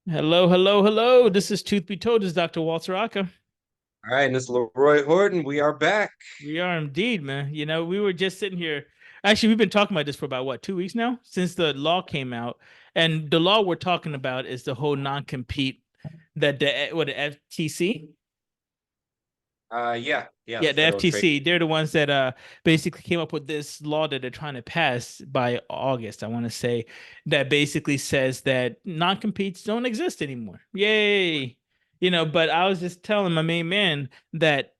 Hello, hello, hello. This is Tooth Be Told. This is Dr. Walter Aka. All right, and this is Leroy Horton. We are back. We are indeed, man. We were just sitting here. Actually, we've been talking about this for about what, 2 weeks now, since the law came out. And the law we're talking about is the whole non-compete that the FTC. Yeah, Yeah, the the Federal Trade. FTC, they're the ones that basically came up with this law that they're trying to pass by August, I want to say, that basically says that non-competes don't exist anymore. Yay. But I was just telling my main man that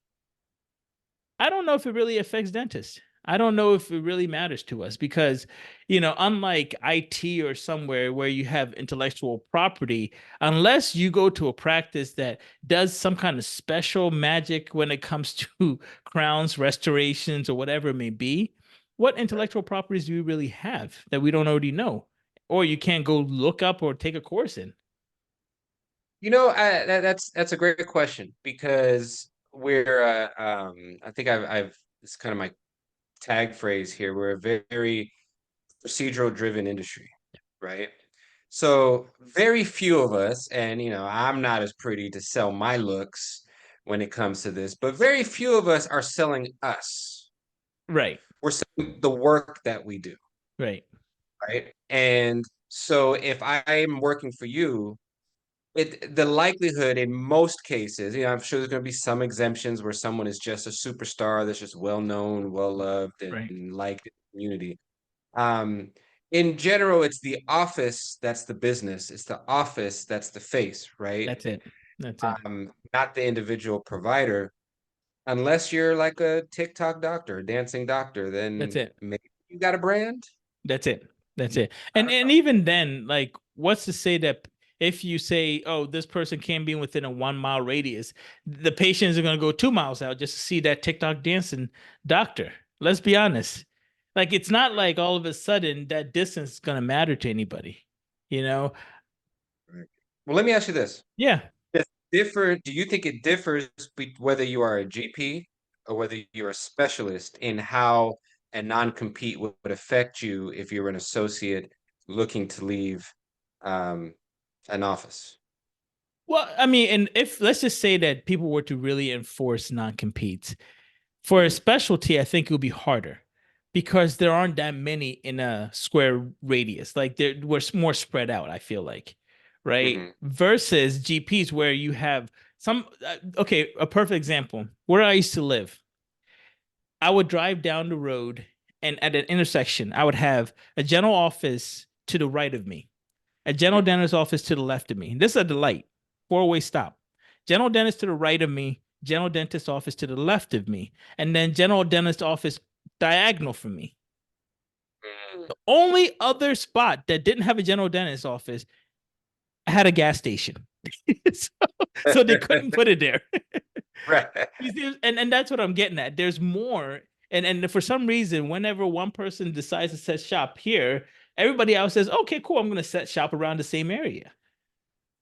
I don't know if it really affects dentists. I don't know if it really matters to us because, unlike IT or somewhere where you have intellectual property, unless you go to a practice that does some kind of special magic when it comes to crowns, restorations, or whatever it may be, what intellectual properties do you really have that we don't already know? Or you can't go look up or take a course in? That's a great question because I think I've it's kind of my tag phrase here. We're a very procedural driven industry, right? So very few of us, and I'm not as pretty to sell my looks when it comes to this, but very few of us are selling us. Right, We're selling the work that we do, right. right? And so if I'm working for you, the likelihood in most cases, I'm sure there's going to be some exemptions where someone is just a superstar that's just well known, well loved, Right. and liked in the community. Um, in general, it's the office that's the business. It's the office that's the face, right? That's it. That's it. Not the individual provider. Unless you're like a TikTok doctor, a dancing doctor, That's then it. maybe you got a brand. That's it. That's it. I And don't even then, like, what's to say that if you say, oh, this person can't be within a 1 mile radius, the patients are gonna go 2 miles out just to see that TikTok dancing doctor. Let's be honest. Like, it's not like all of a sudden that distance is gonna matter to anybody, you know? know. Well, let me ask you this. Yeah. Do you think it differs whether you are a GP or whether you're a specialist in how a non-compete would affect you if you're an associate looking to leave um, an office? Well, I mean, and if let's just say that people were to really enforce non-competes for a Mhm, specialty, I think it would be harder because there aren't that many in a square radius. Like we're more spread out, I feel like, right? mhm, Versus GPs where you have some, okay, a perfect example where I used to live, I would drive down the road and at an intersection, I would have a general office to the right of me, a general mhm. dentist office to the left of me. This is a delight, four-way stop. General dentist to the right of me, general dentist office to the left of me, and then general dentist office diagonal from me. Mm. The only other spot that didn't have a general dentist office had a gas station. so, so they couldn't put it there. Right. And that's what I'm getting at. There's more. And for some reason, whenever one person decides to set shop here, everybody else says, okay, cool, I'm going to set shop around the same area.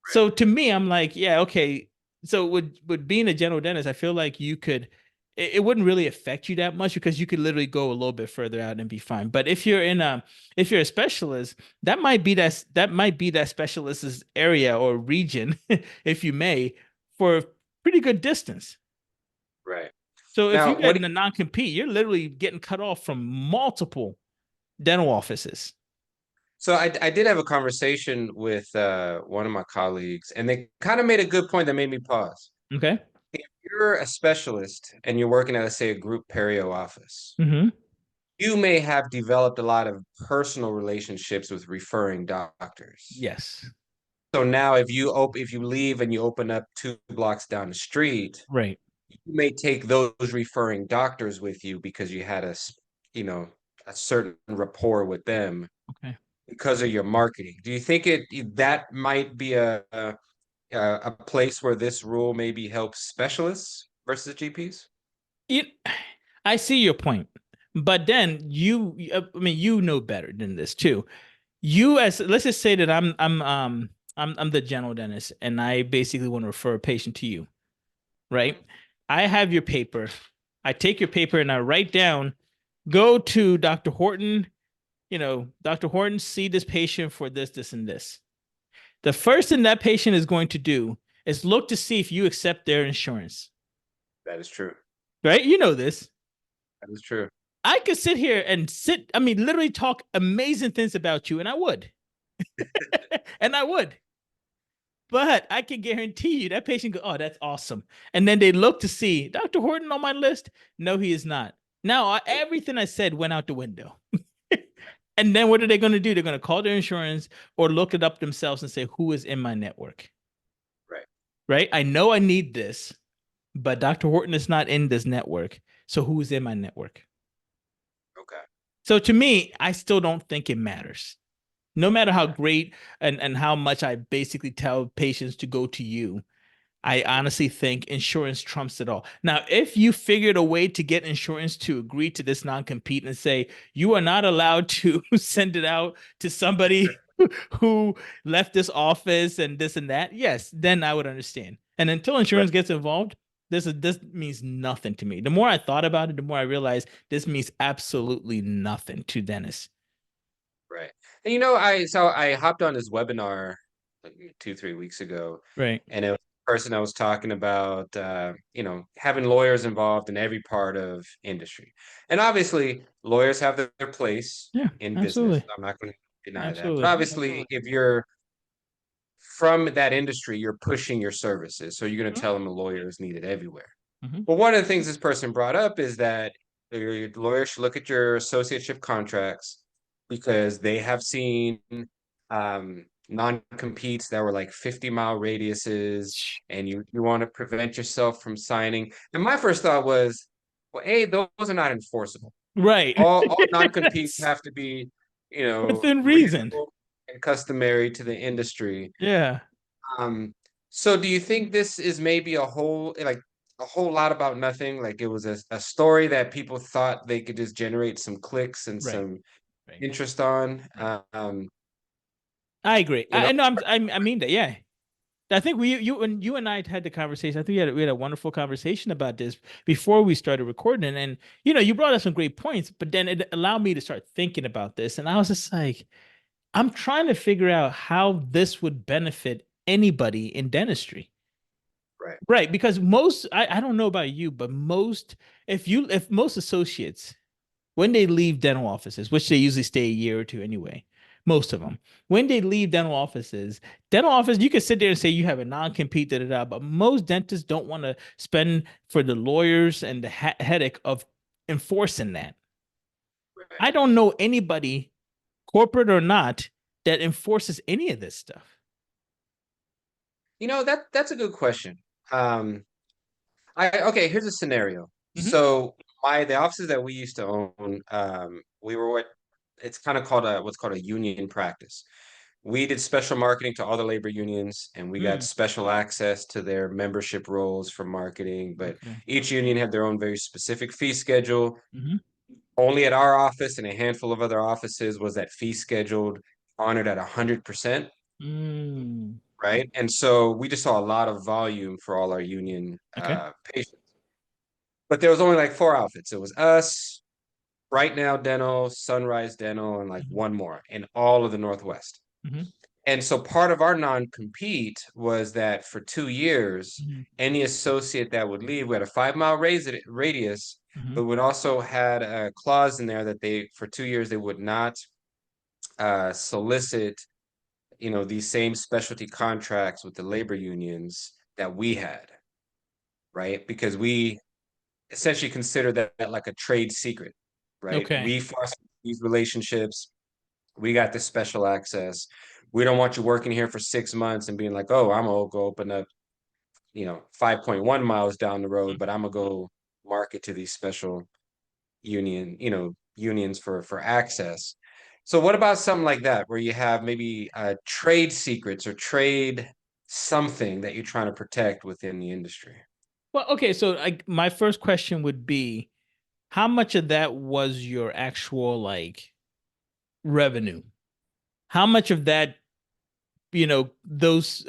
So to me, I'm like, yeah, okay. So with being a general dentist, I feel like it wouldn't really affect you that much because you could literally go a little bit further out and be fine. But if you're a specialist, that might be that specialist's area or region, if you may, for a pretty good distance. Right. So if you Now, get in a non-compete, you're literally getting cut off from multiple dental offices. so I did have a conversation with one of my colleagues, and they kind of made a good point that made me pause. Okay. If you're a specialist and you're working at, let's say, a group perio office, Mm-hmm. you may have developed a lot of personal relationships with referring doctors. Yes. So now if you leave and you open up 2 blocks down the street, Right. you may take those referring doctors with you because you had you know, a certain rapport with them Okay. because of your marketing. Do you think that might be a place where this rule maybe helps specialists versus GPs? It, I see your point, but then I mean, you know better than this too. You as let's just say that I'm the general dentist, and I basically want to refer a patient to you, right? I have your paper. I take your paper and I write down, go to Dr. Horton. Dr. Horton, see this patient for this, this, and this. The first thing that patient is going to do is look to see if you accept their insurance. That is true. Right? You know this. That is true. I could sit here and literally talk amazing things about you, and I would. And I would. But I can guarantee you that patient go, oh, that's awesome. And then they look to see Dr. Horton on my list. No, he is not. Now, everything I said went out the window. And then what are they going to do? They're going to call their insurance or look it up themselves and say, who is in my network? Right. Right. I know I need this, but Dr. Horton is not in this network. So who is in my network? Okay. So to me, I still don't think it matters. No matter how great and how much I basically tell patients to go to you, I honestly think insurance trumps it all. Now, if you figured a way to get insurance to agree to this non-compete and say you are not allowed to send it out to somebody who left this office and this and that, yes, then I would understand. And until insurance gets involved, this means nothing to me. The more I thought about it, the more I realized this means absolutely nothing to Dennis. Right. And I hopped on this webinar like 2-3 weeks ago, Right. and it was a person I was talking about having lawyers involved in every part of industry. And obviously lawyers have their place Yeah, in business. absolutely. I'm not going to deny that. But Absolutely. obviously if you're from that industry, you're pushing your services. So you're going to tell them a lawyer is needed everywhere. Mm-hmm. Well, one of the things this person brought up is that your lawyer should look at your associateship contracts because they have seen non-competes that were like 50-mile radiuses, and you want to prevent yourself from signing. And my first thought was, well, those are not enforceable. Right. All non-competes have to be, Within reason. reasonable and customary to the industry. Yeah. So do you think this is maybe a whole lot about nothing? Like it was a story that people thought they could just generate some clicks and Right. some interest on. I agree. I know. I mean that. Yeah. I think you and I had the conversation. I think we had a wonderful conversation about this before we started recording. And you brought up some great points, but then it allowed me to start thinking about this. And I was just like, I'm trying to figure out how this would benefit anybody in dentistry. Right. Right. Because I don't know about you, but if most associates, when they leave dental offices, which they usually stay a year or two anyway, most of them, when they leave dental office, you can sit there and say you have a non-compete, but most dentists don't want to spend for the lawyers and the headache of enforcing that. Right. I don't know anybody, corporate or not, that enforces any of this stuff. That's a good question. Here's a scenario. Mm-hmm. So the offices that we used to own, we were it's kind of called what's called a union practice. We did special marketing to all the labor unions, and we got special access to their membership roles for marketing. But each union had their own very specific fee schedule. Mm-hmm. Only at our office and a handful of other offices was that fee scheduled honored at 100%. Right. And so we just saw a lot of volume for all our union patients. But there was only like 4 outfits. It was us, Right Now Dental, Sunrise Dental, and like one more in all of the Northwest. Mm-hmm. And so part of our non-compete was that for 2 years, any associate that would leave, we had a 5-mile radius, but we also had a clause in there that for 2 years, they would not solicit these same specialty contracts with the labor unions that we had, right? Because we essentially consider that like a trade secret, right? Okay. We foster these relationships. We got the special access. We don't want you working here for 6 months and being like, oh, I'm gonna go open up, 5.1 miles down the road, but I'm gonna go market to these special unions for access. So what about something like that, where you have maybe trade secrets or trade something that you're trying to protect within the industry? Well, okay. So my first question would be, how much of that was your actual revenue? How much of that, those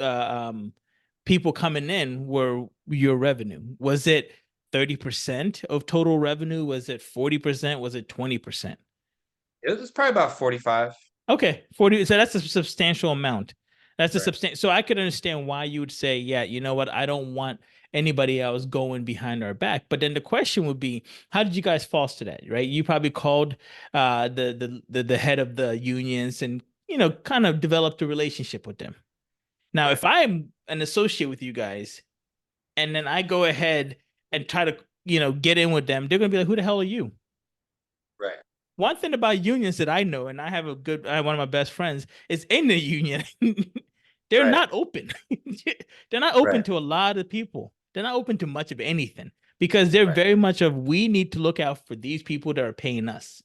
people coming in were your revenue? Was it 30% of total revenue? Was it 40%? Was it 20%? It was probably about 45. Okay, 40. So that's a substantial amount. That's a Right. substantial. So I could understand why you would say, yeah, you know what? I don't want anybody else going behind our back. But then the question would be, how did you guys foster that, right? You probably called the head of the unions and, kind of developed a relationship with them. Now, Right. if I'm an associate with you guys and then I go ahead and try to, get in with them, they're gonna be like, who the hell are you? Right. One thing about unions that I know, and I have one of my best friends is in the union. They're Right. not open. They're not open Right. to a lot of people. They're not open to much of anything because they're Right. very much of we need to look out for these people that are paying us.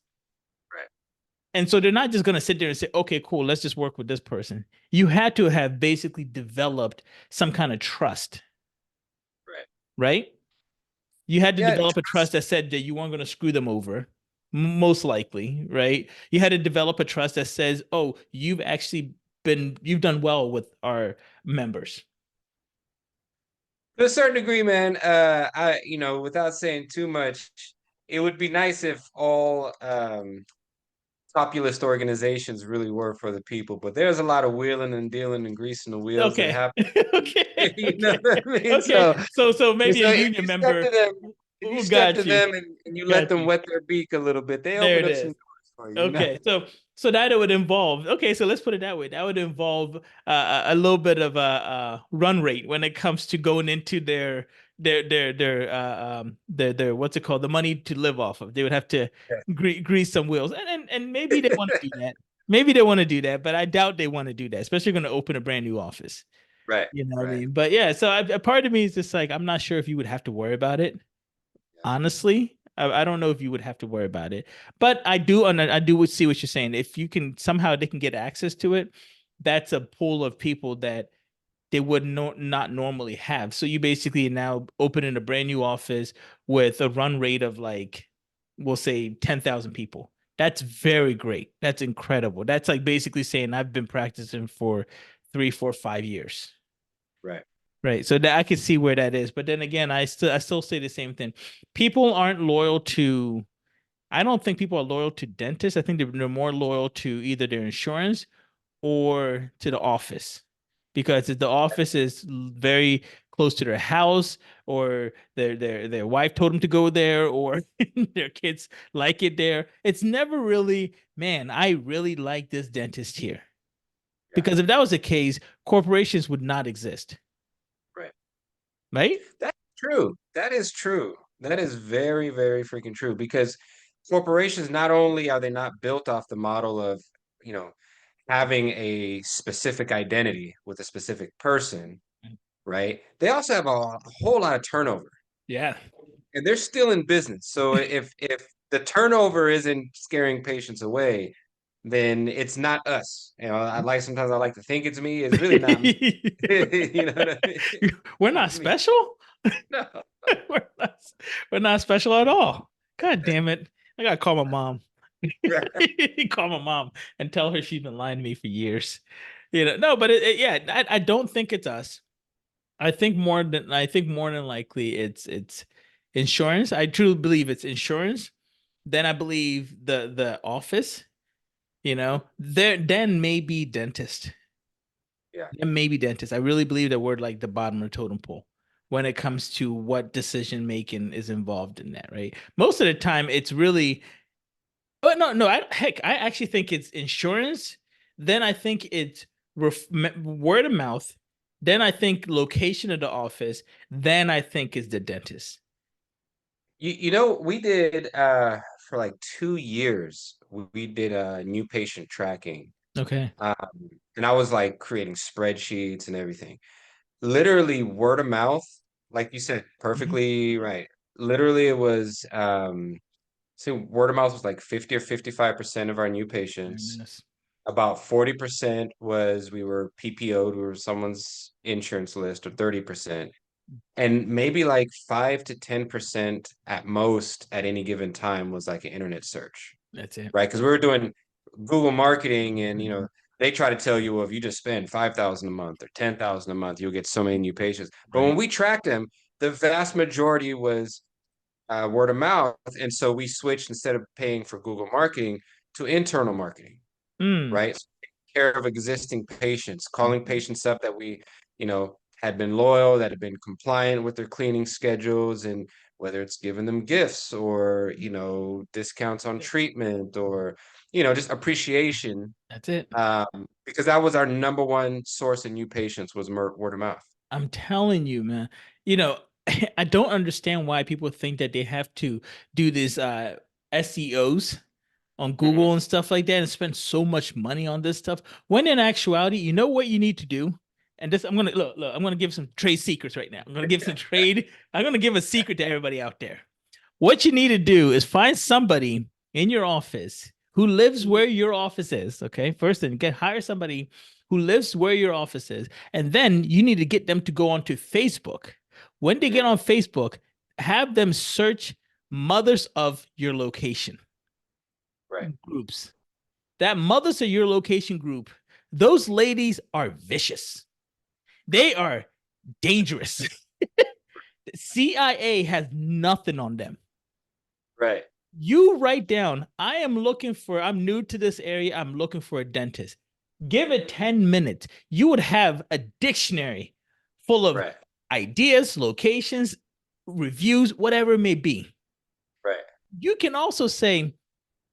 Right. And so they're not just going to sit there and say, okay, cool, let's just work with this person. You had to have basically developed some kind of trust, Right. right? You had to Yeah. develop a trust that said that you weren't going to screw them over, most likely, right? You had to develop a trust that says, oh, you've done well with our members. To a certain degree, man, without saying too much, it would be nice if all populist organizations really were for the people, but there's a lot of wheeling and dealing and greasing the wheels that Okay. happen. Okay. You know Okay. what I mean? Okay. So, So maybe a so if union you step to member. them, Who got you? and you let Got them you. wet their beak a little bit, they There open it up some is. doors for you, you know? Okay, so that it would involve. Okay, so let's put it that way. That would involve a little bit of a run rate when it comes to going into their what's it called, the money to live off of. They would have to Yeah. grease some wheels, and maybe they want to do that. Maybe they want to do that, but I doubt they want to do that, especially going to open a brand new office. Right, You know what I right. mean? But yeah, so a part of me is just like I'm not sure if you would have to worry about it. Yeah. Honestly, I don't know if you would have to worry about it, but I do see what you're saying. If you can somehow they can get access to it, that's a pool of people that they would not normally have. So you basically now open in a brand new office with a run rate of like, we'll say 10,000 people. That's very great. That's incredible. That's like basically saying I've been practicing for 3, 4, 5 years. Right. Right. So that I can see where that is. But then again, I still say the same thing. People aren't loyal to I don't think people are loyal to dentists. I think they're more loyal to either their insurance or to the office. Because if the office is very close to their house or their wife told them to go there or their kids like it there, it's never really, man, I really like this dentist here. Yeah. Because if that was the case, corporations would not exist. Right. Right? That's true. That is true. That is very, very freaking true because corporations, not only are they not built off the model of, you know, having a specific identity with a specific person, right? They also have a whole lot of turnover Yeah. and they're still in business. So if the turnover isn't scaring patients away, then it's not us. Sometimes I like to think it's me. It's really not me. You know what I mean? We're Not not me. special. No. we're not, we're not special at all. God damn it. I gotta call my mom. Call my mom and tell her she's been lying to me for years. No, but yeah, I don't think it's us. I think more than likely it's insurance. I truly believe it's insurance. Then I believe the office, then maybe dentist. Yeah. Then maybe dentist. I really believe that we're like the bottom of the totem pole when it comes to what decision making is involved in that, right? Most of the time it's really oh no, no, I actually think it's insurance. Then I think it's word of mouth. Then I think location of the office. Then I think is the dentist. We did for like 2 years, we did new patient tracking. Okay. Um, and I was like creating spreadsheets and everything. Literally word of mouth, like you said, Mhm. perfectly right. Literally it was so word of mouth was like 50 or 55% of our new Very patients. nice. About 40% was we were PPO'd, we were someone's insurance list, or 30%. And maybe like 5 to 10% at most at any given time was like an internet search, That's it. right? Because we were doing Google marketing and Mhm. they try to tell you, well, if you just spend 5,000 a month or 10,000 a month, you'll get so many new patients. But when Right. we tracked them, the vast majority was word of mouth. And so we switched, instead of paying for Google marketing, to internal marketing, Mm. right? care of existing patients, calling patients up that we, had been loyal, that had been compliant with their cleaning schedules, and whether it's giving them gifts or, discounts on treatment or, just appreciation. That's it. Because that was our number one source of new patients was word of mouth. I'm telling you, man. You know, I don't understand why people think that they have to do this SEOs on Google and stuff like that and spend so much money on this stuff. When in actuality, you know what you need to do? And this, I'm gonna look, I'm gonna give some trade secrets right now. I'm gonna give a secret to everybody out there. What you need to do is find somebody in your office who lives where your office is. Okay. First, then hire somebody who lives where your office is. And then you need to get them to go onto Facebook. When they get on Facebook, have them search mothers of your location. Right. Groups. That mothers of your location group, those ladies are vicious. They are dangerous. CIA has nothing on them. Right. You write down, I'm new to this area. I'm looking for a dentist. Give it 10 minutes. You would have a dictionary full of ideas, locations, reviews, whatever it may be. Right. You can also say,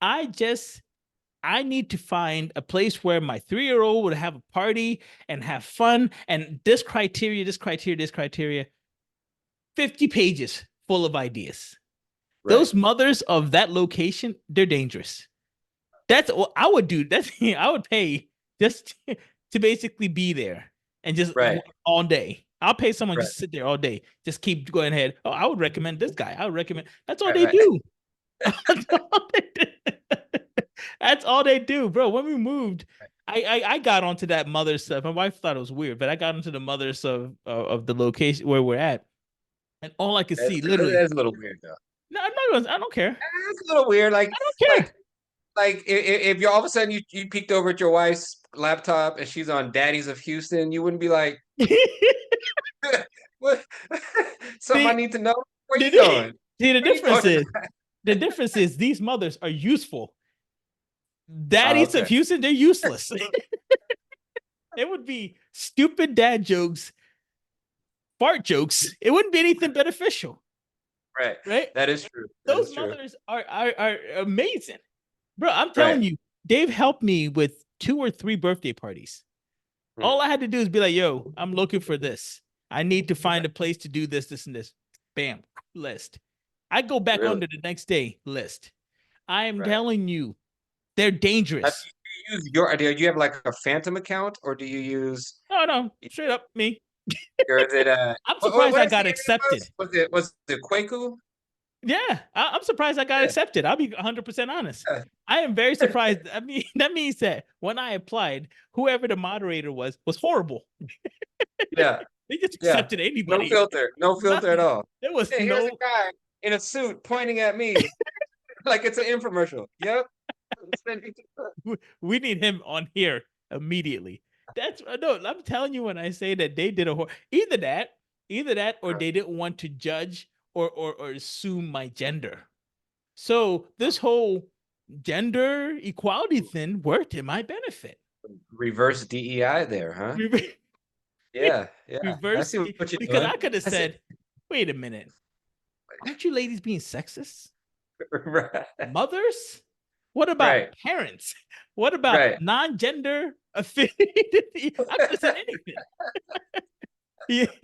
I need to find a place where my 3-year-old would have a party and have fun. And this criteria, 50 pages full of ideas. Right. Those mothers of that location, they're dangerous. That's what I would do. I would pay just to basically be there and just all day. I'll pay someone just sit there all day. Just keep going ahead. Oh, I would recommend this guy. I would recommend. That's all they do. That's all they do, bro. When we moved, I got onto that mother stuff. My wife thought it was weird, but I got into the mothers of the location where we're at, and all I could see literally. That's a little weird though. No, I don't care. It's a little weird. Like, I don't care. Like if you all of a sudden you peeked over at your wife's laptop and she's on Daddies of Houston, you wouldn't be like, what? Something I need to know. Where you going? See, the difference is these mothers are useful. Daddies of Houston, they're useless. It would be stupid dad jokes, fart jokes. It wouldn't be anything beneficial. Right. That is true. Those mothers are amazing, bro. I'm telling you, they've helped me with 2 or 3 birthday parties. All I had to do is be like, yo, I'm looking for this. I need to find a place to do this, this, and this. Bam, list. I go back under the next day, list. I am telling you, they're dangerous. Do you use do you have like a Phantom account or do you use? No, straight up me. Or is it I'm surprised I got accepted. Was it Kwaku? Yeah, I'm surprised I got accepted. I'll be 100% honest. I am very surprised. I mean, that means that when I applied, whoever the moderator was horrible. Yeah. They just accepted anybody. No filter at all. There was here's a guy in a suit pointing at me like it's an infomercial. Yep. We need him on here immediately. I'm telling you when I say that they did either that or they didn't want to judge or assume my gender. So this whole gender equality thing worked in my benefit. Reverse DEI there, huh? Yeah. Reverse because I could have said, wait a minute. Aren't you ladies being sexist? Mothers? What about parents? What about non-gender affiliated? I could have said anything.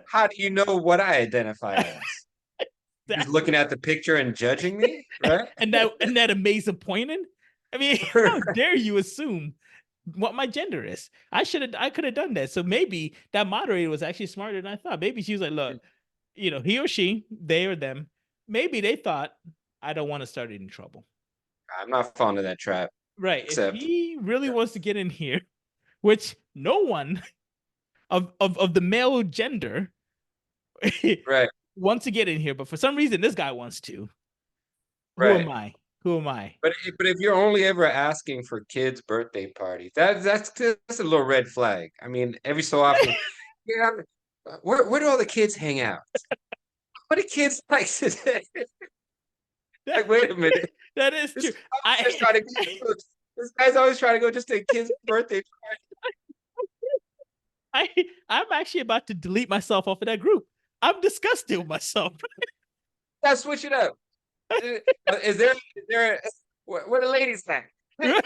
How do you know what I identify as? Just looking at the picture and judging me, right? and that amazing pointing. I mean, how dare you assume what my gender is? I could have done that. So maybe that moderator was actually smarter than I thought. Maybe she was like, look, he or she, they or them, maybe they thought I don't want to start any trouble. I'm not fond of that trap. Right. If he really wants to get in here, which no one of the male gender wants to get in here, but for some reason this guy wants to. Who am I? But if you're only ever asking for kids' birthday parties, that's a little red flag. I mean, every so often, where do all the kids hang out? What do kids like today? Like, wait a minute. That is true. This guy's always trying to go just to a kid's birthday. I I'm actually about to delete myself off of that group. I'm disgusted with myself. Let's switch it up. Is there where the ladies at? Where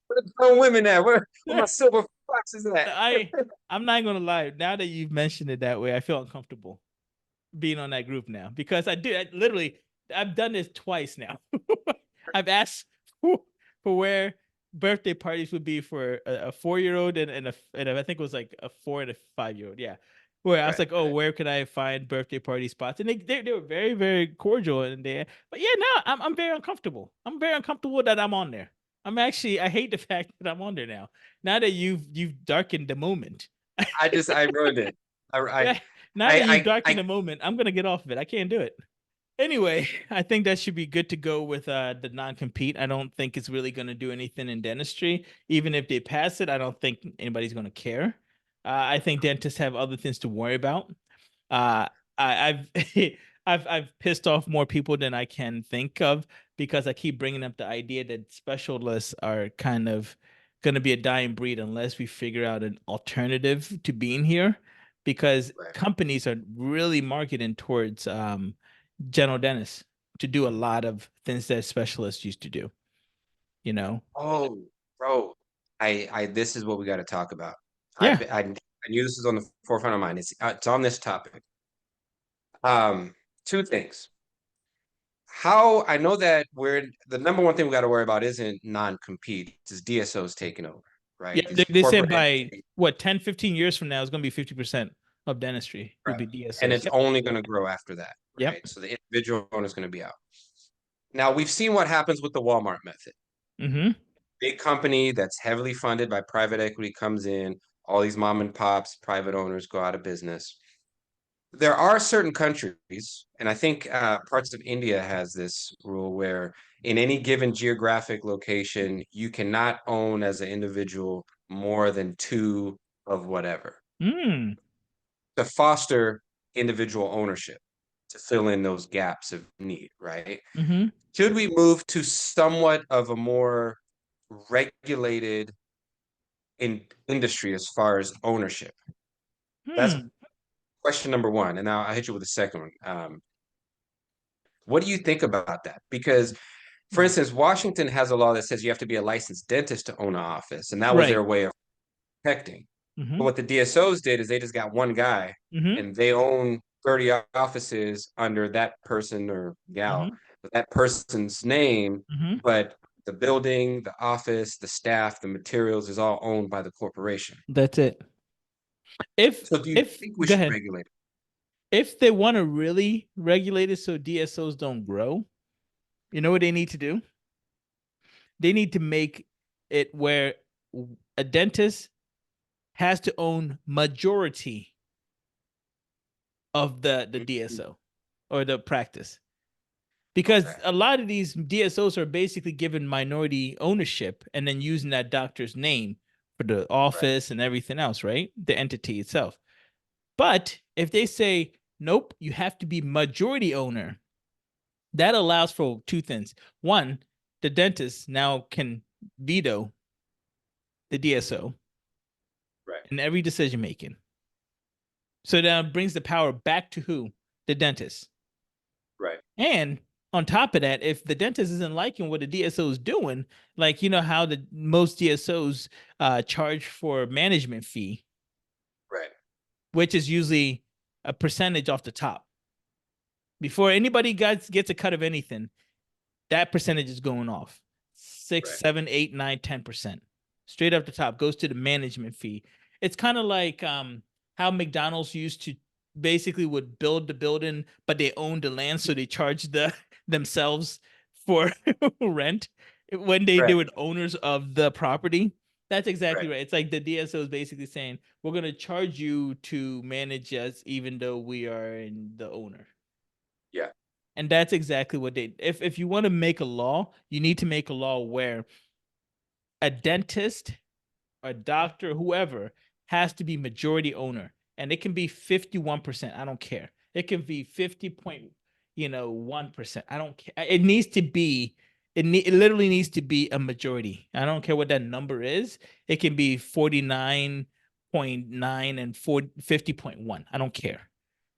the grown women at? Where my silver foxes at? I'm not gonna lie. Now that you've mentioned it that way, I feel uncomfortable being on that group now because I've done this twice now. I've asked for where birthday parties would be for a 4-year-old and I think it was like a 4 and a 5-year-old. Yeah. Where I was like, oh, where could I find birthday party spots? And they were very, very cordial and but yeah, no, I'm very uncomfortable. I'm very uncomfortable that I'm on there. I hate the fact that I'm on there now. Now that you've darkened the moment. I ruined it. Yeah, now that you've I darkened the moment, I'm gonna get off of it. I can't do it. Anyway, I think that should be good to go with the non-compete. I don't think it's really going to do anything in dentistry. Even if they pass it, I don't think anybody's going to care. I think dentists have other things to worry about. Uh, I've I've pissed off more people than I can think of because I keep bringing up the idea that specialists are kind of going to be a dying breed unless we figure out an alternative to being here. Because right. companies are really marketing towards general dentists to do a lot of things that specialists used to do. You know? Oh, bro, this is what we got to talk about. Yeah. I knew this was on the forefront of mind. It's on this topic. Two things. How I know that the number one thing we got to worry about isn't non-compete, it's DSOs taking over, Yeah. right? They, These they said corporate by entities, what 10, 15 years from now, it's going to be 50% of dentistry will right? be And DSOs. it's Yep. only going to grow after that, Yep. right? So the individual owner is going to be out. Now we've seen what happens with the Walmart method. Mm-hmm. Big company that's heavily funded by private equity comes in, all these mom and pops, private owners go out of business. There are certain countries, and I think parts of India has this rule where in any given geographic location, you cannot own as an individual more than two of whatever Mm. to foster individual ownership to fill in those gaps of need, right? Mm-hmm. Should we move to somewhat of a more regulated industry as far as ownership? That's Hmm. question number one. And now I'll hit you with the second one. What do you think about that? Because, for instance, Washington has a law that says you have to be a licensed dentist to own an office, and that was Right. their way of protecting. But Mm-hmm. what the DSOs did is they just got one guy Mm-hmm. and they own 30 offices under that person or gal, Mm-hmm. with that person's name, Mm-hmm. but the building, the office, the staff, the materials is all owned by the corporation. That's it. If So do you if think we go should ahead. regulate it? If they want to really regulate it so DSOs don't grow, you know what they need to do? They need to make it where a dentist has to own majority of the DSO or the practice. Because Okay, a lot of these DSOs are basically given minority ownership and then using that doctor's name for the right, office and everything else, right? The entity itself. But if they say, nope, you have to be majority owner, that allows for two things. One, the dentist now can veto the DSO right, in every decision making. So that brings the power back to who? The dentist. right, And on top of that, if the dentist isn't liking what the DSO is doing, like you know how the most DSOs charge for management fee, right, which is usually a percentage off the top. Before anybody gets a cut of anything, that percentage is going off. Six, right. 7, 8, 9, 10%. Straight up the top goes to the management fee. It's kind of like how McDonald's used to basically would build the building, but they owned the land, so they charged themselves for rent when they Right, were owners of the property. That's exactly right. right. It's like the DSO is basically saying, we're gonna charge you to manage us even though we are in the owner. Yeah, And that's exactly what they if you want to make a law, you need to make a law where a dentist, a doctor, whoever has to be majority owner. And it can be 51%. I don't care. It can be 50 point, 1%. I don't care. It needs to be It literally needs to be a majority. I don't care what that number is. It can be 49.9 and 50.1. I don't care.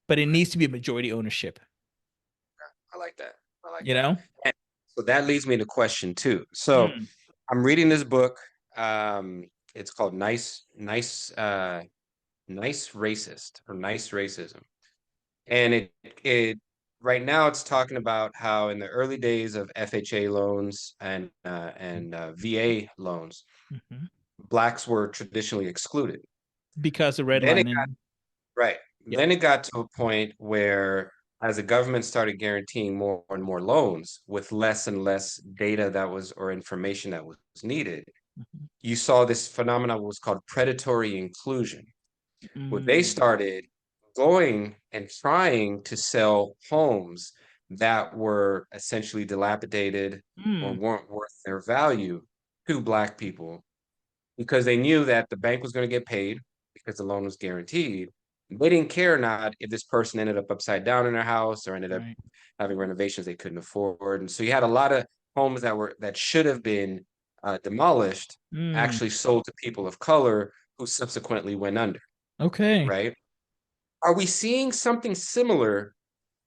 But it needs to be a majority ownership, I like that. I like you that. know? And so that leads me to question two. So Mm, I'm reading this book. It's called Nice Racist or Nice Racism. And it right now it's talking about how in the early days of FHA loans and VA loans, mhm. blacks were traditionally excluded. Because of Then it redlining. right. Yep. Then it got to a point where as the government started guaranteeing more and more loans with less and less data that was or information that was needed, Mhm. you saw this phenomenon was called predatory inclusion, where they Mm, started going and trying to sell homes that were essentially dilapidated or mm, weren't worth their value to Black people because they knew that the bank was going to get paid because the loan was guaranteed. They didn't care not if this person ended up upside down in their house or ended up right. having renovations they couldn't afford. And so you had a lot of homes that should have been demolished Mm, actually sold to people of color who subsequently went under, okay. right? Are we seeing something similar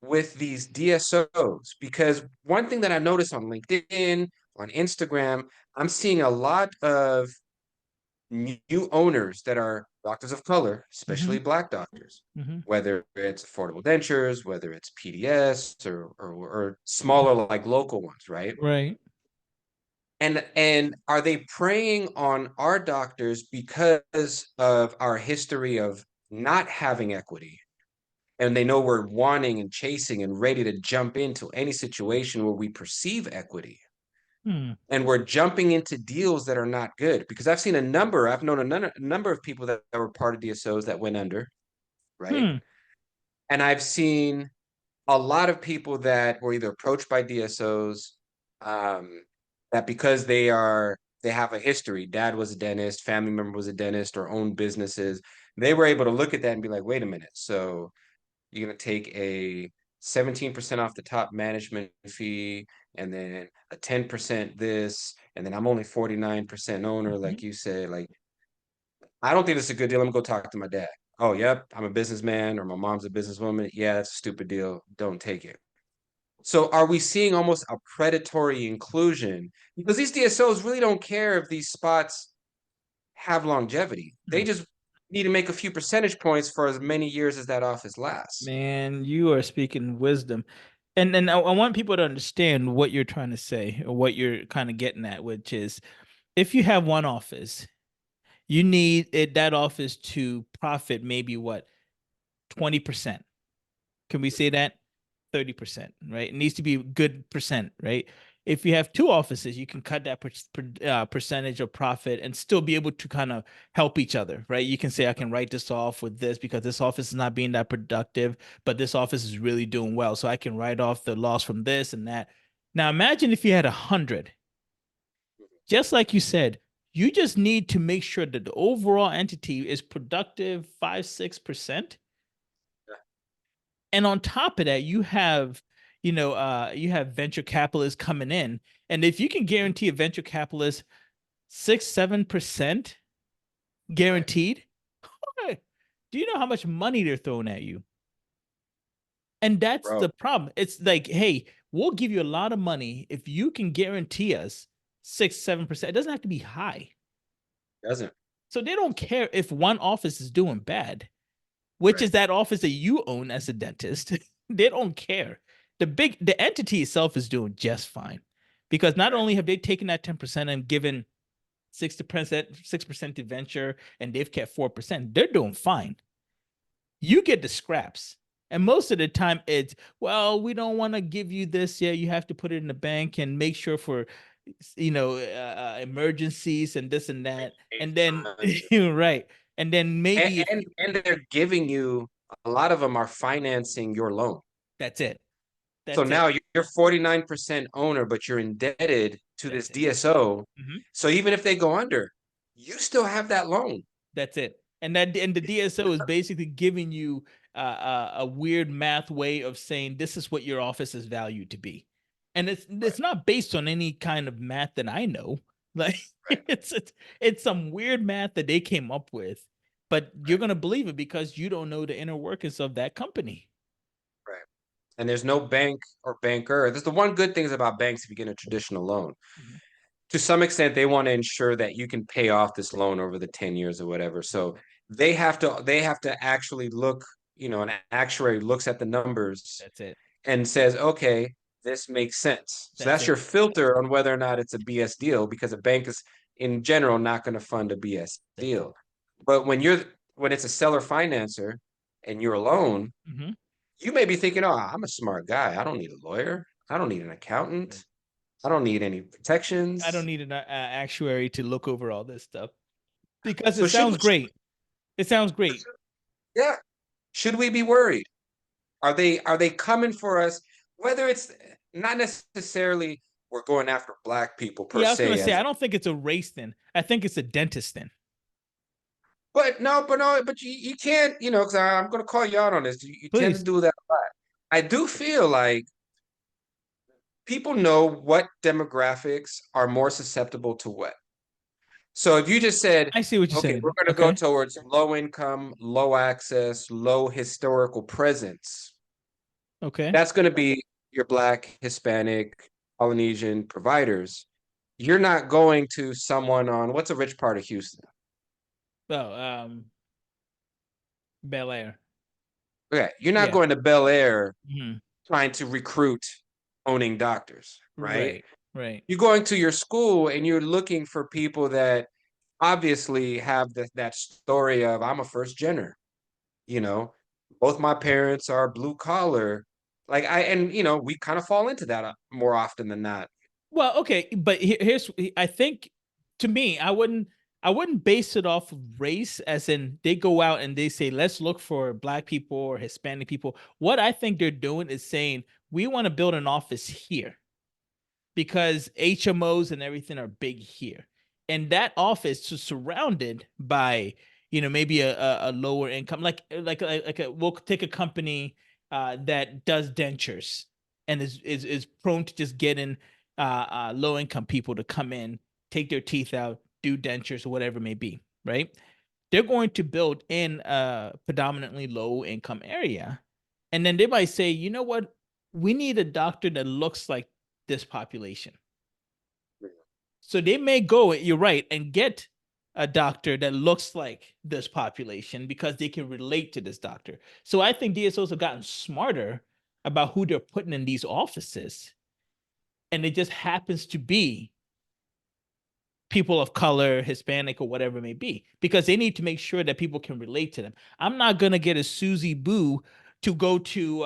with these DSOs? Because one thing that I noticed on LinkedIn, on Instagram, I'm seeing a lot of new owners that are doctors of color, Hmm. especially Black doctors, Hmm. whether it's affordable dentures, whether it's PDS or smaller like local ones, right? Right. And are they preying on our doctors because of our history of not having equity? And they know we're wanting and chasing and ready to jump into any situation where we perceive equity. Hmm. And we're jumping into deals that are not good because I've known a number of people that were part of DSOs that went under, right? Hmm. And I've seen a lot of people that were either approached by DSOs, um, that because they have a history, dad was a dentist, family member was a dentist, or owned businesses, they were able to look at that and be like, wait a minute, so you're going to take a 17% off the top management fee and then a 10% this, and then I'm only 49% owner, like Mhm. you said. Like, I don't think it's a good deal. I'm gonna go talk to my dad. Oh, yep, I'm a businessman, or my mom's a businesswoman. Yeah, that's a stupid deal. Don't take it. So are we seeing almost a predatory inclusion? Because these DSOs really don't care if these spots have longevity. They No. just need to make a few percentage points for as many years as that office lasts. Man, you are speaking wisdom. And I want people to understand what you're trying to say or what you're kind of getting at, which is if you have one office, you need that office to profit maybe what, 20%. Can we say that? 30%, right? It needs to be a good percent, right? If you have two offices, you can cut that percentage of profit and still be able to kind of help each other, right? You can say, I can write this off with this because this office is not being that productive, but this office is really doing well. So I can write off the loss from this and that. Now imagine if you had 100, just like you said, you just need to make sure that the overall entity is productive 5-6%. And on top of that, you have venture capitalists coming in. And if you can guarantee a venture capitalist 6-7% Right. guaranteed, do you know how much money they're throwing at you? And that's Bro, the problem. It's like, hey, we'll give you a lot of money if you can guarantee us 6-7%. It doesn't have to be high. doesn't. So they don't care if one office is doing bad, which Right. is that office that you own as a dentist. They don't care. The entity itself is doing just fine because not Right. only have they taken that 10% and given 6% to venture and they've kept 4%, they're doing fine. You get the scraps. And most of the time it's, well, we don't want to give you this. Yeah, you have to put it in the bank and make sure for emergencies and this and that. And then Funds. right. And then maybe if And they're giving you a lot of them are financing your loan. that's it. So That's it. now you're 49% owner, but you're indebted to this That's it. DSO. Mhm. So even if they go under, you still have that loan. That's it. And the DSO is basically giving you a weird math way of saying this is what your office is valued to be. and it's not based on any kind of math that I know. Like Right. it's some weird math that they came up with, but you're Right. gonna believe it because you don't know the inner workings of that company. Right. And there's no bank or banker. There's the one good things about banks if you get a traditional loan. Mhm. To some extent, they want to ensure that you can pay off this loan over the 10 years or whatever. So they have to actually look, an actuary looks at the numbers That's it. and says, okay, this makes sense. So That's that's your it. filter on whether or not it's a BS deal, because a bank is in general not going to fund a BS That's it. deal. But when it's a seller financer and you're alone, Hmm. you may be thinking, oh, I'm a smart guy. I don't need a lawyer. I don't need an accountant. I don't need any I don't protections. need an actuary to look over all this stuff because it So should sounds we, great. It sounds great. yeah, should we be worried? Are they coming for us? Whether it's not necessarily we're going after black people per Yeah, I was gonna se, say as I don't think it's a race thing. I think it's a dentist thing. but you can't, because I'm going to call you out on this. You tend to Please, do that a lot. I do feel like people know what demographics are more susceptible to what. So if you just said, I see what you're okay, we're saying. going to go Okay, towards low income, low access, low historical presence, okay. that's going to be your Black, Hispanic, Polynesian providers. You're not going to someone on what's a rich part of Houston? Oh, Bel Air. Okay, you're not Yeah. going to Bel Air Mhm. trying to recruit owning doctors, right? Right. Right. You're going to your school and you're looking for people that obviously have that story of I'm a first gener, you know, both my parents are blue collar. We kind of fall into that more often than not. Well, okay, but here's I think to me, I wouldn't base it off of race as in they go out and they say let's look for black people or Hispanic people. What I think they're doing is saying we want to build an office here because HMOs and everything are big here. And that office is surrounded by, maybe a lower income, we'll take a company that does dentures and is prone to just getting low income people to come in, take their teeth out, do dentures or whatever it may be, right? They're going to build in a predominantly low income area. And then they might say, you know what? We need a doctor that looks like this population. So they may go, you're right, and get a doctor that looks like this population because they can relate to this doctor. So I think DSOs have gotten smarter about who they're putting in these offices. And it just happens to be people of color, Hispanic, or whatever it may be, because they need to make sure that people can relate to them. I'm not gonna get a Susie Boo to go to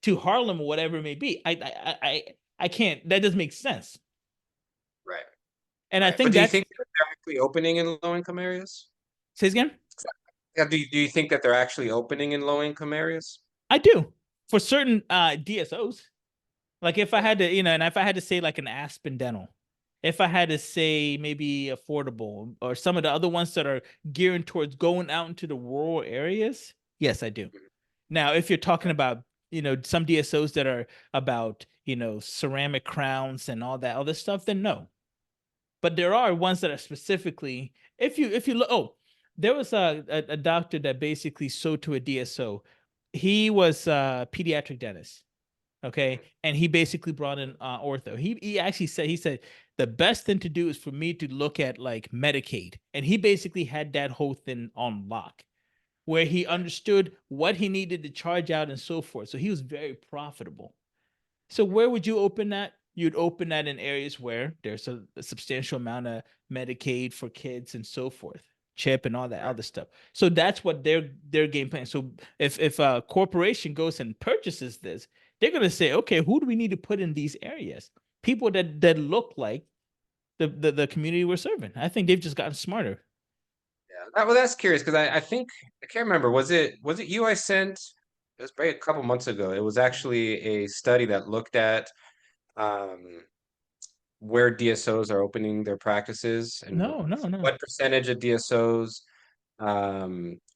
to Harlem or whatever it may be. I can't. That doesn't make sense. Right. And I Right. But think do you that's think they're actually opening in low income areas? say again. Yeah, do you think that they're actually opening in low income areas? I do for certain DSOs. Like if I Yeah. had to, and if I had to say like an Aspen Dental, if I had to say maybe affordable or some of the other ones that are gearing towards going out into the rural areas, yes, I do. Now, if you're talking about, some DSOs that are about, ceramic crowns and all that other stuff, then no. But there are ones that are specifically, if you look, oh, there was a doctor that basically sold to a DSO. He was a pediatric dentist. Okay. And he basically brought in ortho. He actually said the best thing to do is for me to look at like Medicaid. And he basically had that whole thing on lock where he understood what he needed to charge out and so forth. So he was very profitable. So where would you open that? You'd open that in areas where there's a substantial amount of Medicaid for kids and so forth, chip and all that Right. other stuff. So that's what their game plan. So if a corporation goes and purchases this, they're gonna say, okay, who do we need to put in these areas? People that look like the community we're serving. I think they've just gotten smarter. Yeah. Well, that's curious because I think I can't remember. Was it you I sent? It was probably a couple months ago. It was actually a study that looked at um, where DSOs are opening their practices and No, no, no. what percentage of DSOs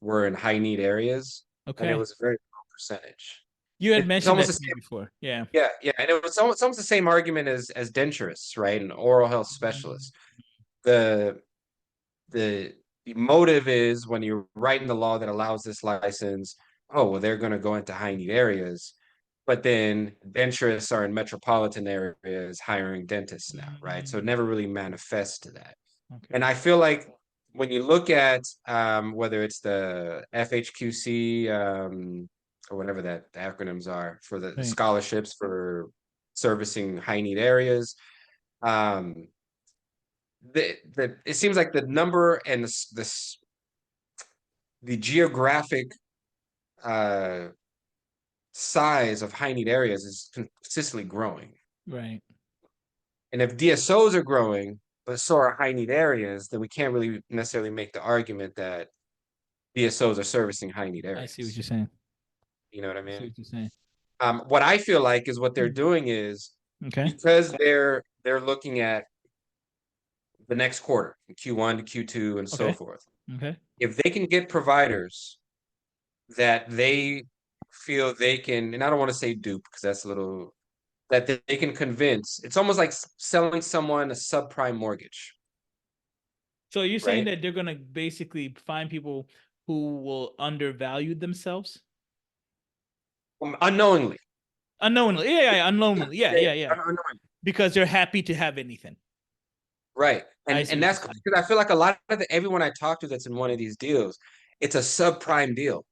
were in high need areas, and it Okay. was a very low percentage. You had It's mentioned almost that the to me same. before. Yeah. Yeah, yeah, and it's almost the same argument as denturists, right? And oral health specialists. The the the motive is when you're writing the law that allows this license, oh well, they're going to go into high need areas, but then denturists are in metropolitan areas hiring dentists now, right? So it never really manifests to that. And Okay. I feel like when you look at whether it's the FHQC or whatever that the acronyms are for the Right. scholarships for servicing high need areas, um, it seems like the number and the geographic uh, size of high need areas is consistently growing. Right. And if DSOs are growing, but so are high need areas, then we can't really necessarily make the argument that DSOs are servicing high need I see what areas. you're saying. You know what I I see mean? what you're saying. What I feel like is what they're doing is Okay. because they're looking at the next quarter, Q1 to Q2 and so Okay. forth. Okay. If they can get providers that they feel they can, and I don't want to say dupe because that's a little, that they can convince, it's almost like selling someone a subprime mortgage, So you're saying right? that they're gonna basically find people who will undervalue themselves Unknowingly. unknowingly. Yeah, unknowingly. Yeah, Yeah, yeah, yeah. unknowingly. Because they're happy to have anything. Right. I And see and what you're that's saying. because I feel like a lot of everyone I talk to that's in one of these deals, it's a subprime deal.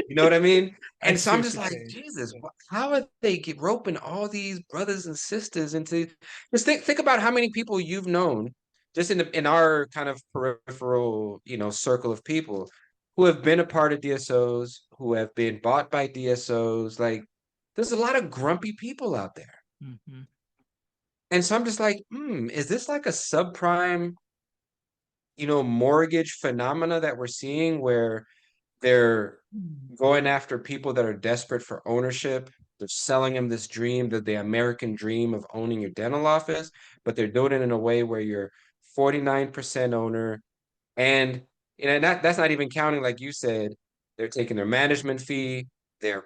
You know what I mean? I And so see I'm what just you're like, saying. Jesus, how are they get roping all these brothers and sisters into just think about how many people you've known just in our kind of peripheral, circle of people who have been a part of DSOs, who have been bought by DSOs. Like, there's a lot of grumpy people out there. Mm-hmm. And so I'm just like, is this like a subprime, mortgage phenomena that we're seeing where they're going after people that are desperate for ownership. They're selling them this dream, the American dream of owning your dental office, but they're doing it in a way where you're 49% owner. And that's not even counting, like you said, they're taking their management fee, their,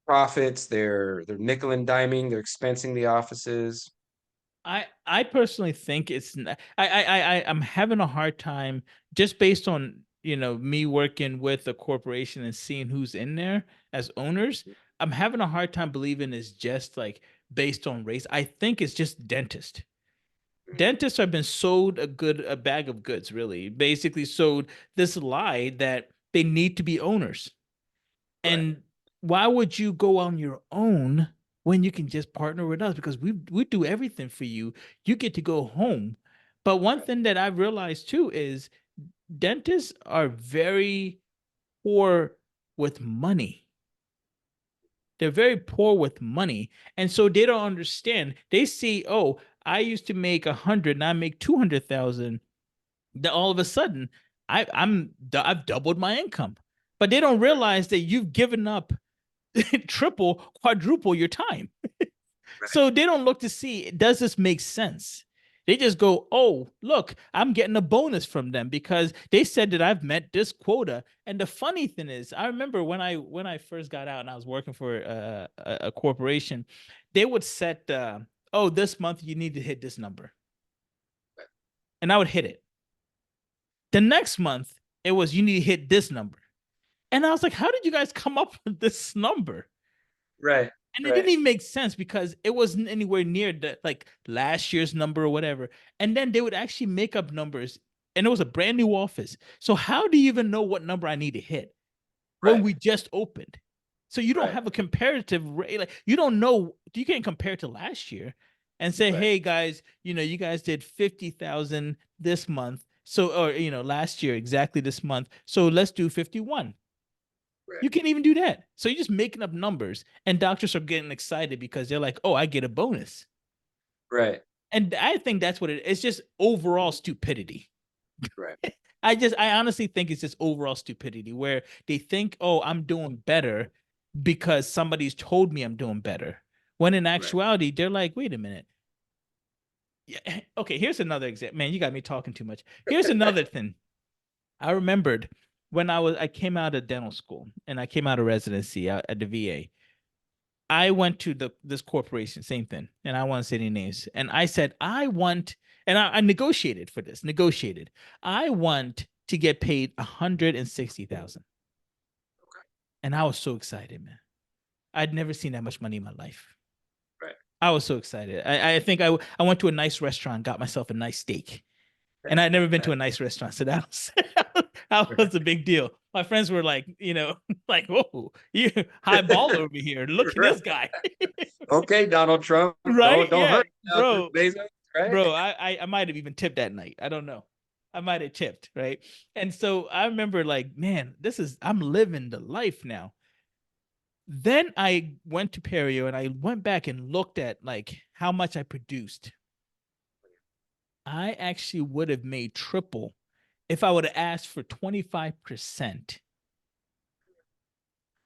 profits, they're nickel and diming, they're expensing the offices. I personally think it's I'm having a hard time just based on me working with a corporation and seeing who's in there as owners. I'm having a hard time believing it's just like based on race. I think it's just dentist. Dentists have been sold a bag of goods, really. Basically sold this lie that they need to be owners. Right. And why would you go on your own when you can just partner with us? Because we do everything for you. You get to go home. But one thing that I've realized too is dentists are very poor with money. They're very poor with money. And so they don't understand. They see, oh, I used to make 100, now I make 200,000. That all of a sudden I've doubled my income. But they don't realize that you've given up triple, quadruple your time. So they don't look to see, does this make sense? They just go, oh, look, I'm getting a bonus from them because they said that I've met this quota. And the funny thing is, I remember when I first got out and I was working for a corporation, they would set, oh, this month you need to hit this number, and I would hit it. The next month, it was you need to hit this number, and I was like, how did you guys come up with this number? Right. And it didn't Right. even make sense because it wasn't anywhere near the like last year's number or whatever. And then they would actually make up numbers, and it was a brand new office. So how do you even know what number I need to hit when Right. we just opened? So you don't Right. have a comparative rate. Like you don't know, you can't compare to last year and say, Right. hey guys, you guys did 50,000 this month. So, or last year exactly this month. So let's do 51. Right. You can't even do that. So you're just making up numbers, and doctors are getting excited because they're like, "Oh, I get a bonus." Right. And I think that's what it is. It's just overall stupidity. Right. I honestly think it's just overall stupidity where they think, "Oh, I'm doing better because somebody's told me I'm doing better." When in Right. actuality, they're like, "Wait a minute." Yeah, okay, here's another example. Man, you got me talking too much. Here's another thing. I remembered. when I came out of dental school and I came out of residency at the VA, I went to this corporation, same thing, and I won't say any names. And I said, I want, and I negotiated for this, negotiated. I want to get paid 160,000. And I was so excited, man. I'd never seen that much money in my life. Right. I was so excited. I think I went to a nice restaurant, got myself a nice steak. And I'd never been to a nice restaurant. So that was that was a big deal. My friends were like, like, whoa, you high ball over here. Look at this guy. Okay, Donald Trump. Right? Don't Yeah, hurt bro. Bezos, right? Bro, I might have even tipped that night. I don't know. I might have tipped, right? And so I remember like, man, I'm living the life now. Then I went to Perio and I went back and looked at like how much I produced. I actually would have made triple if I would have asked for 25%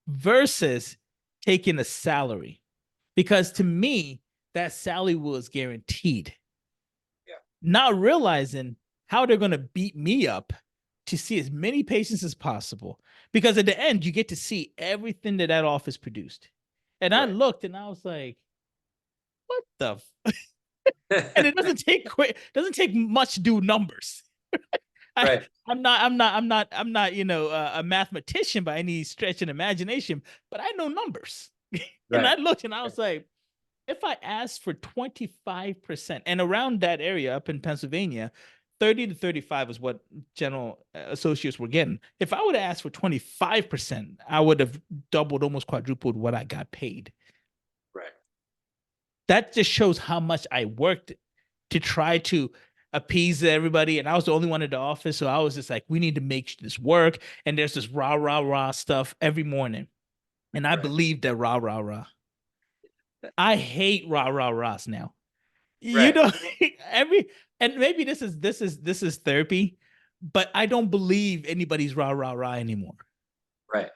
versus taking a salary. Because to me, that salary was guaranteed. Yeah. Not realizing how they're going to beat me up to see as many patients as possible. Because at the end, you get to see everything that office produced. And I looked and I was like, what the? And it doesn't take much to do numbers. Right. I'm not, a mathematician by any stretch of imagination, but I know numbers. And I looked and I was like, if I asked for 25%, and around that area up in Pennsylvania, 30 to 35 is what general associates were getting. If I would have asked for 25%, I would have doubled, almost quadrupled what I got paid. Right. That just shows how much I worked to try to appease everybody. And I was the only one in the office. So I was just like, we need to make this work. And there's this rah, rah, rah stuff every morning. And I believe that rah, rah, rah. I hate rah, rah, rahs now. You know, and maybe this is therapy, but I don't believe anybody's rah, rah, rah anymore. Right.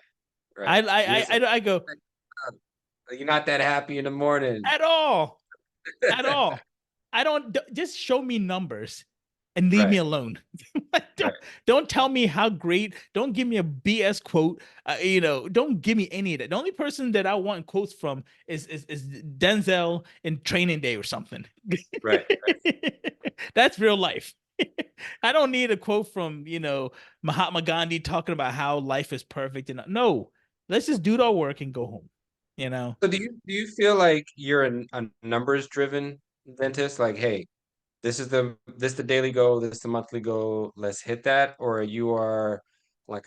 I go, you're not that happy in the morning at all. At all. I don't, just show me numbers and leave me alone. Don't tell me how great. Don't give me a BS quote. Don't give me any of that. The only person that I want quotes from is Denzel in Training Day or something. Right. That's real life. I don't need a quote from Mahatma Gandhi talking about how life is perfect. And no, let's just do our work and go home. So do you feel like you're a numbers driven dentist? Like, hey, this is the daily goal, this is the monthly goal, let's hit that, or you are like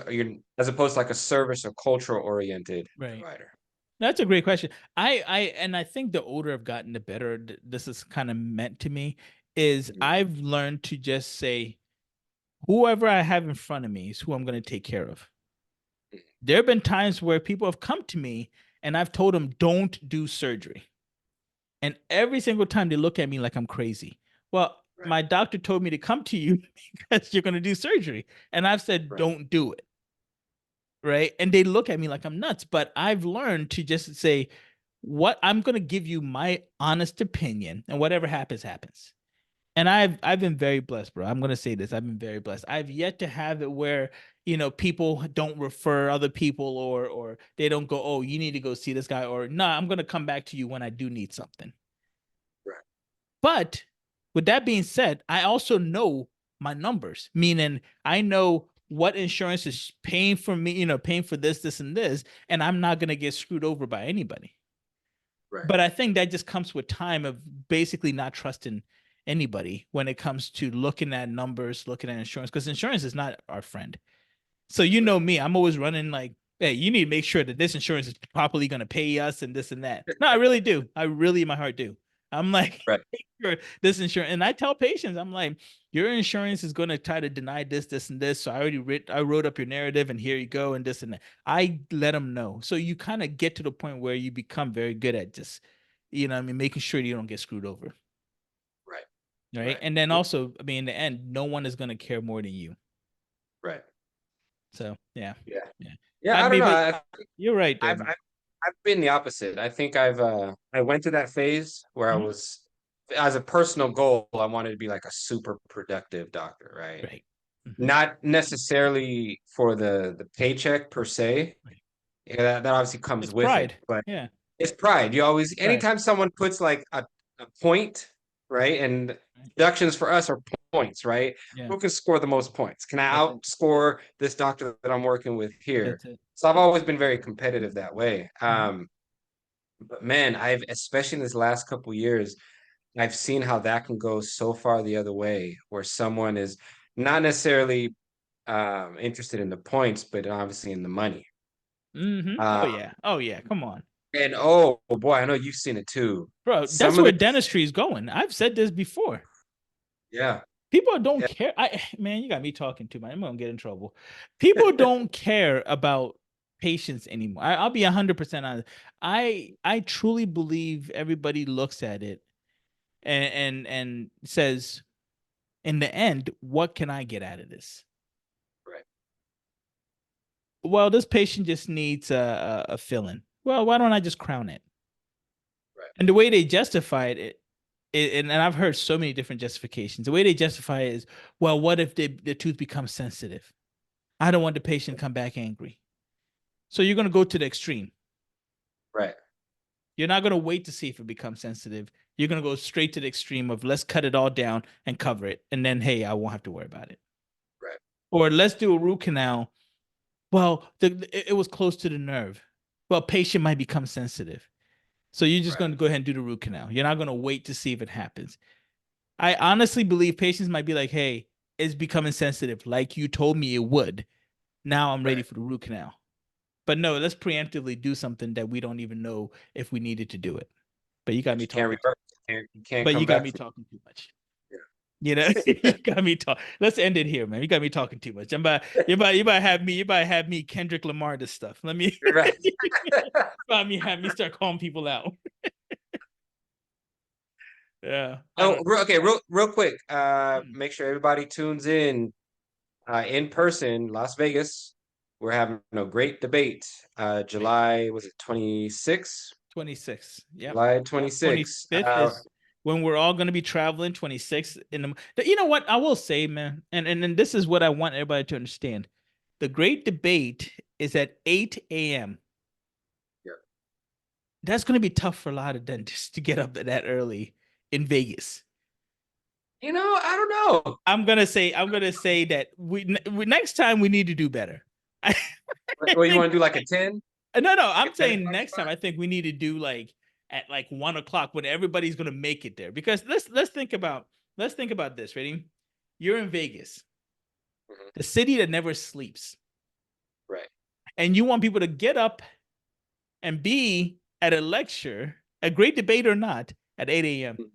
you're as opposed to like a service or cultural oriented provider? That's a great question. I think the older I've gotten, the better this is kind of meant to me. Is I've learned to just say, whoever I have in front of me is who I'm going to take care of. There have been times where people have come to me and I've told them, don't do surgery. And every single time they look at me like I'm crazy. Well, my doctor told me to come to you because you're going to do surgery. And I've said, don't do it. Right. And they look at me like I'm nuts. But I've learned to just say, what I'm going to give you my honest opinion, and whatever happens, happens. And I've been very blessed, bro. I'm going to say this. I've been very blessed. I've yet to have it where, people don't refer other people or they don't go, oh, you need to go see this guy, or no, I'm going to come back to you when I do need something. Right. But with that being said, I also know my numbers, meaning I know what insurance is paying for me, paying for this, and this, and I'm not going to get screwed over by anybody. Right. But I think that just comes with time of basically not trusting anybody when it comes to looking at numbers, looking at insurance, because insurance is not our friend. So me, I'm always running like, hey, you need to make sure that this insurance is properly going to pay us and this and that. No, I really do. I really, in my heart, do. I'm like, sure this insurance, and I tell patients, I'm like, your insurance is going to try to deny this, and this. So I wrote up your narrative, and here you go, and this and that. I let them know. So you kind of get to the point where you become very good at just, making sure you don't get screwed over. Right. And then also, in the end, no one is going to care more than you. Right. So, yeah. I don't know. You're right. I've been the opposite. I think I went to that phase where I was, as a personal goal, I wanted to be like a super productive doctor. Right. not necessarily for the paycheck per se. Yeah, that obviously comes It's with it, pride. but Yeah. it's pride. You always, Pride. anytime someone puts like a point, right? And deductions for us are points, right? Yeah. Who can score the most points? Can I That's it. outscore this doctor that I'm working with here? That's it. So I've always been very competitive that way. Mhm. But man, I've especially in this last couple years, I've seen how that can go so far the other way, where someone is not necessarily interested in the points, but obviously in the money. Oh Uh, yeah. Oh yeah. Come on. and oh boy, I know you've seen it too. Bro, that's Some of where the dentistry is going. I've said this before. yeah, People don't yeah, care. Man, you got me talking too much. I'm gonna get in trouble. People don't care about patients anymore. I'll be 100% honest. I truly believe everybody looks at it and says, in the end, what can I get out of this? right, Well, this patient just needs a fill-in. Well, why don't I just crown it? right, And the way they justify and I've heard so many different justifications. The way they justify it is, well, what if the tooth becomes sensitive? I don't want the patient to come back angry. So you're going to go to the extreme. right, You're not going to wait to see if it becomes sensitive. You're going to go straight to the extreme of let's cut it all down and cover it. And then, hey, I won't have to worry about it. right, Or let's do a root canal. Well, it was close to the nerve. Well, patient might become sensitive. So you're just right. going to go ahead and do the root canal. You're not going to wait to see if it happens. I honestly believe patients might be like, hey, it's becoming sensitive like you told me it would. Now I'm ready Right. for the root canal. But no, let's preemptively do something that we don't even know if we needed to do it. But you got But me you can't talking. reverse. You can't But you come got back me from talking too much. You know, yeah. you got me talk. Let's end it here, man. You got me talking too much. You about have me Kendrick Lamar this stuff. Let me Right. have me start calling people out. Yeah, I Oh, don't. okay, real quick. Hmm. Make sure everybody tunes in person, Las Vegas. We're having a great debate. July was it 26? 26. Yep. July 26. 25th is when we're all going to be traveling. 26th in the. You know what I will say, man, and this is what I want everybody to understand. The great debate is at 8 a.m. Yeah. That's going to be tough for a lot of dentists to get up that early in Vegas. I don't know. I'm gonna say that we next time we need to do better. I Well, you think want to do like a 10? no, Like I'm a 10 saying o'clock next time spot? I think we need to do like at like 1 o'clock when everybody's gonna make it there. Because let's think about this. Ready? You're in Vegas, Mhm. the city that never sleeps, Right. and you want people to get up and be at a lecture, a great debate or not, at 8 a.m.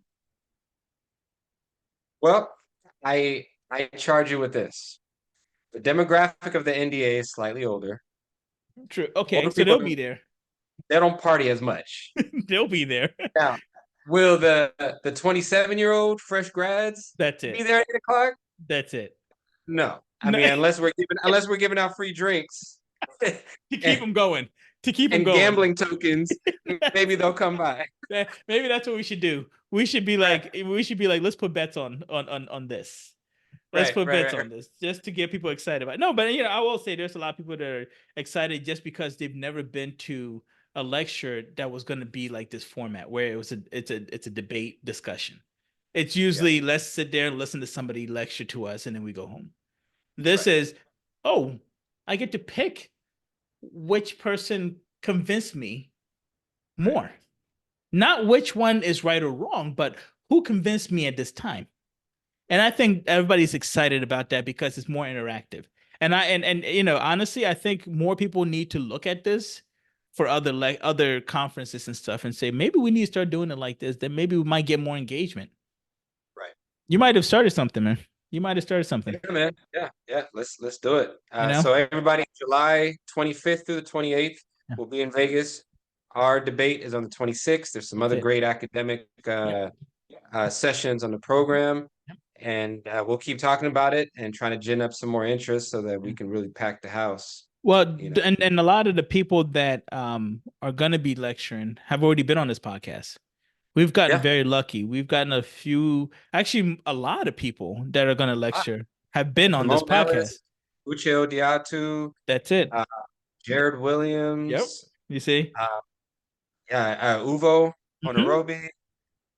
Well, I charge you with this. The demographic of the NDA is slightly older. True. Okay, Older so they'll people, be there. they don't party as much. They'll be there. Now, will the 27-year-old fresh grads That's be it. there at 8 o'clock? That's it. No. I No, mean, unless we're giving out free drinks to keep and, them going. To keep them and going. gambling tokens, maybe they'll come by. Maybe that's what we should do. Right, We should be like, let's put bets on this. Let's right, put right, bets right, right. on this just to get people excited about it. No, but I will say there's a lot of people that are excited just because they've never been to a lecture that was going to be like this format where it's a debate discussion. It's Yeah, usually let's sit there and listen to somebody lecture to us and then we go home. This right, is, oh, I get to pick which person convinced me right. more. Not which one is right or wrong, but who convinced me at this time. And I think everybody's excited about that because it's more interactive. And honestly, I think more people need to look at this for other conferences and stuff and say maybe we need to start doing it like this. Then maybe we might get more engagement. Right. You might have started something, man. You might have started something. Yeah, man. Yeah, yeah. Let's do it. You know? So everybody, July 25th through the 28th, Yeah, we'll be in Vegas. Our debate is on the 26th. There's some that's other it. great academic Yep. sessions on the program, Yep. and we'll keep talking about it and trying to gin up some more interest so that we Yeah. can really pack the house. Well, You know. and a lot of the people that are gonna be lecturing have already been on this podcast. We've gotten Yeah. very lucky. We've gotten a few, actually, a lot of people that are going to Ah, lecture. have been on this Simone podcast. Ellis, Uche Odiatu, That's it. Jared Yep. Williams, You see? Uvo Mhm. Onarobi,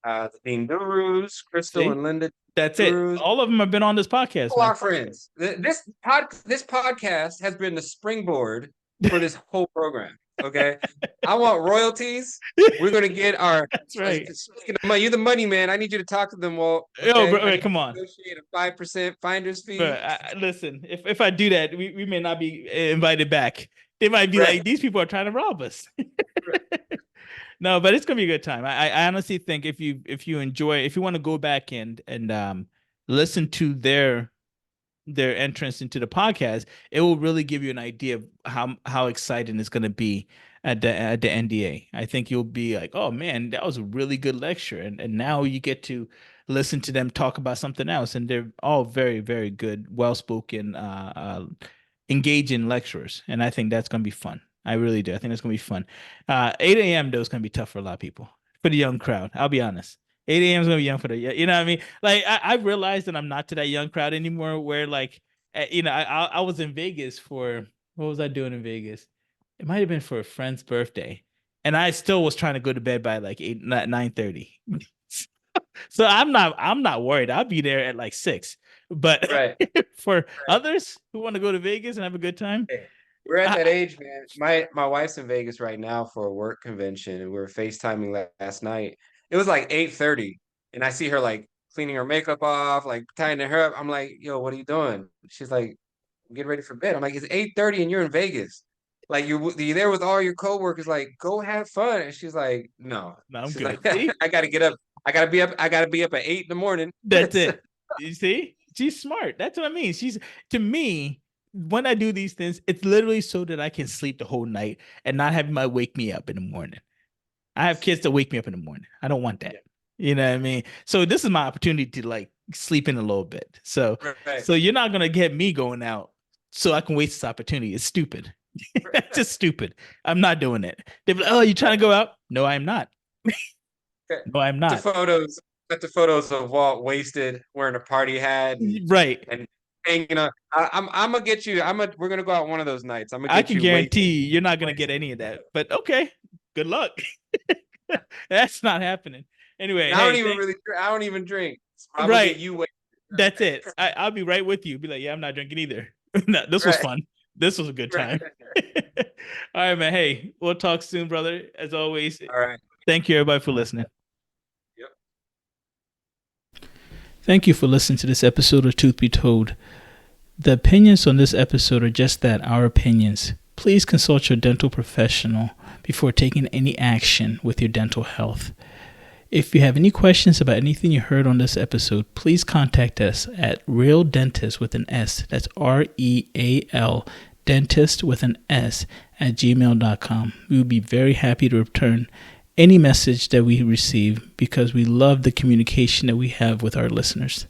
the Dean Gurus, Crystal See? and Linda That's it. Gurus. All of them have been on this podcast, All man. our friends. This podcast has been the springboard for this whole program. Okay, I want royalties. We're gonna get our. That's right. Speaking of money, you're the money man. I need you to talk to them, Walt. Yo, Okay, bro, I wait, need come to on. negotiate a 5% finder's But fee. listen, if I do that, we may not be invited back. They might be Right. like, these people are trying to rob us. No, but it's gonna be a good time. I honestly think if you want to go back and listen to their entrance into the podcast, it will really give you an idea of how exciting it's gonna be at the NDA. I think you'll be like, oh man, that was a really good lecture, and now you get to listen to them talk about something else, and they're all very very good, well spoken, engaging lecturers, and I think that's gonna be fun. I really do. I think it's gonna be fun. 8 a.m. though is gonna be tough for a lot of people, for the young crowd. I'll be honest. 8 a.m. is gonna be young for the, you know what I mean? Like I realized that I'm not to that young crowd anymore. Where like, I was in Vegas for, what was I doing in Vegas? It might have been for a friend's birthday, and I still was trying to go to bed by like 9:30. So I'm not worried. I'll be there at like 6. But Right. for others who want to go to Vegas and have a good time, We're at that age, man. My wife's in Vegas right now for a work convention, and we were FaceTiming last night. It was like 8:30, and I see her like cleaning her makeup off, like tying her hair up. I'm like, yo, what are you doing? She's like, get ready for bed. I'm like, it's 8:30 and you're in Vegas. Like you're there with all your coworkers, like, go have fun. And she's like, no. no, I'm She's good. like, See? I gotta get up. I gotta be up at 8 in the morning. That's it. You see? She's smart. That's what I mean. She's, to me, when I do these things, it's literally so that I can sleep the whole night and not have my wake me up in the morning. I have kids that wake me up in the morning. I don't want that. Yeah. You know what I mean? So this is my opportunity to like sleep in a little bit. So Right. so you're not gonna get me going out so I can waste this opportunity. It's stupid. That's just stupid. I'm not doing it. They're like, oh, you trying to go out? No, I'm not. No, I'm The not. photos of Walt wasted, wearing a party hat, Right. and hanging out. I'm gonna get you. We're gonna go out one of those nights. I'm gonna I get can you guarantee you're not gonna get any of that. But okay, good luck. That's not happening. Anyway, I don't even drink. So I'm gonna right. get you wasted. That's it. I'll be right with you. Be like, yeah, I'm not drinking either. No, this was Right. fun. This was a good time. Right. All right, man. Hey, we'll talk soon, brother. As always, All right. thank you everybody for listening. Yep. Thank you for listening to this episode of Truth Be Told. The opinions on this episode are just that, our opinions. Please consult your dental professional before taking any action with your dental health. If you have any questions about anything you heard on this episode, please contact us at Real Dentist with an S. That's REAL Dentist with an S at gmail.com. We will be very happy to return any message that we receive because we love the communication that we have with our listeners.